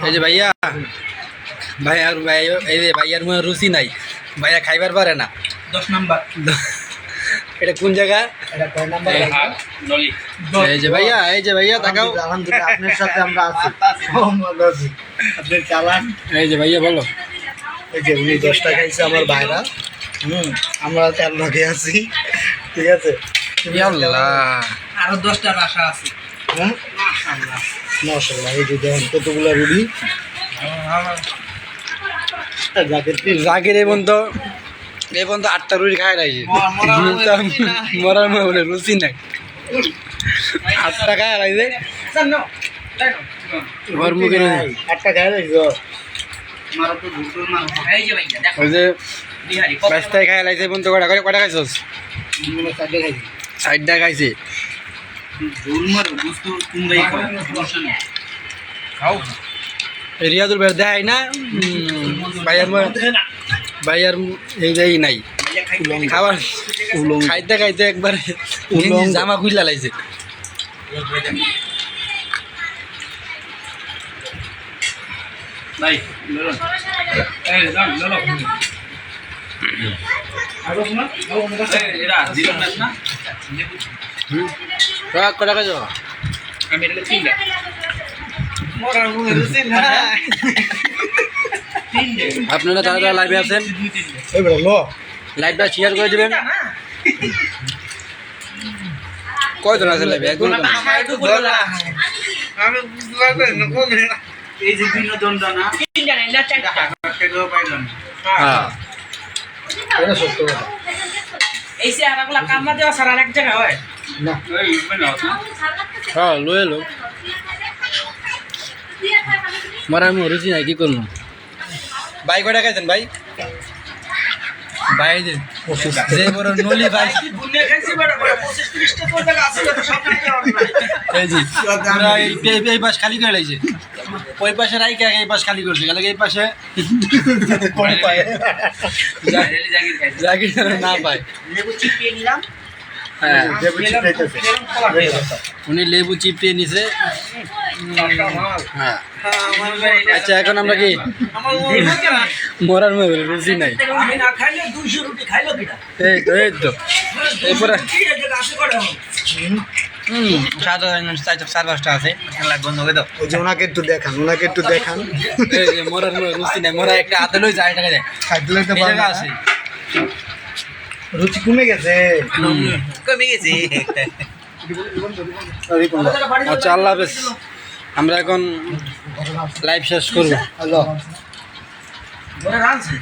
এই যে ভাইয়া ভাই এই যে ভাইয়ার মনে রুচি নাই, ভাইয়া খাইবার পারে না। 10 নাম্বার এটা কোন জায়গা? এটা কয় নাম্বার? এই যে ভাইয়া তাকাও। আলহামদুলিল্লাহ আপনার সাথে আমরা আছি। মোহাম্মদ আছি। আপনি চালান। এই যে ভাইয়া বলো। এই যে উনি 10টা খাইছে আমার ভাইরা। আমরা 4 লোকে আছি। ঠিক আছে? আল্লাহ, আরো 10টার আশা আছে। হ্যাঁ মাশাআল্লাহ মাশাআল্লাহ। এই যে দেখেন কতগুলো রুটি। জাকির এই পর্যন্ত 8টা রুটি খাই রাখি। মরার মনে বলে রুচি নাই, 8টা খাই রাখছে। ওর মুখে একটা খাই রইছো। মারো তো দুটো মারো। এই যে ভাইয়া দেখো ওই যে বিহারি 5টায় খাই রাখছে পর্যন্ত কটা খাইছস? আমরা চারটে খাইছি। 60টা খাইছে। জোর মারো বুঝতো কুমবাই খাও সমস্যা নেই। খাও রিয়াদুল ভাই দেখাই না ভাইয়ার এই যাই নাই খাবার খাইতে খাইতে একবারে জামা খুইলা লাইছে। ভাই ললো এই দাও ললো আরো না এই এরা জীবন ম্যাচ না কটা খাইছ? আমি এটা তিনটা মরার মুখে রুচি না। আপনারা যারা যারা লাইভে আছেন এই বড় লো। লাইভটা শেয়ার করে দিবেন। কয়জন আছে লাইভে? একজন তো না। আমি বুঝলাম না কোন এই যে বিনোদনটা না তিনটা না চারটা টাকাও পাইলাম হ্যাঁ, এটা সত্য কথা। এই যে আরাগুলা কামনা দেওয়া সারা এক জায়গা হয় না এই মানে হ্যাঁ লয়ে লো। মরার মনে রুচি নাই, কি করবো? ভাই কয়টা খাইছেন ভাই? ভাই যে বড় নলি ভাই বুনে খাইছি বড় বড় 25-30 টা করে টাকা আছে তো সব নাই এই যে পুরা এই পাশ খালি করে লাইছে, ওই পাশে রাইকে এই পাশ খালি করছে, গেলে এই পাশে কোন পায়। জাকির না পায়। লেবু চিপিয়ে নিলাম হ্যাঁ, দেবু চিপাইতেছে। উনি লেবু চিপড়িয়ে নিছে। হ্যাঁ, আচ্ছা এখন আমরা কি মরার মনে রুচি নাই? আমি না খাইলে 200 রুটি খাইলো কিটা এই তো এরপরে কি এই জায়গা আছে করে 4-5টা আছে। বন্ধ করে দাও ওই যে ওনাকে একটু দেখান, ওনাকে একটু দেখান। এই যে মরার মনে রুচি নাই, মরা একটা হাতে লই যায় টাকা যায়। খাইতে লইতে এই পারে জায়গা না। আছে। রুচি কমে গেছে। কমে গেছে আচ্ছা আল্লাহ হাফেজ। আমরা এখন লাইভ শেষ করবো। হ্যালো ধরে রাখছি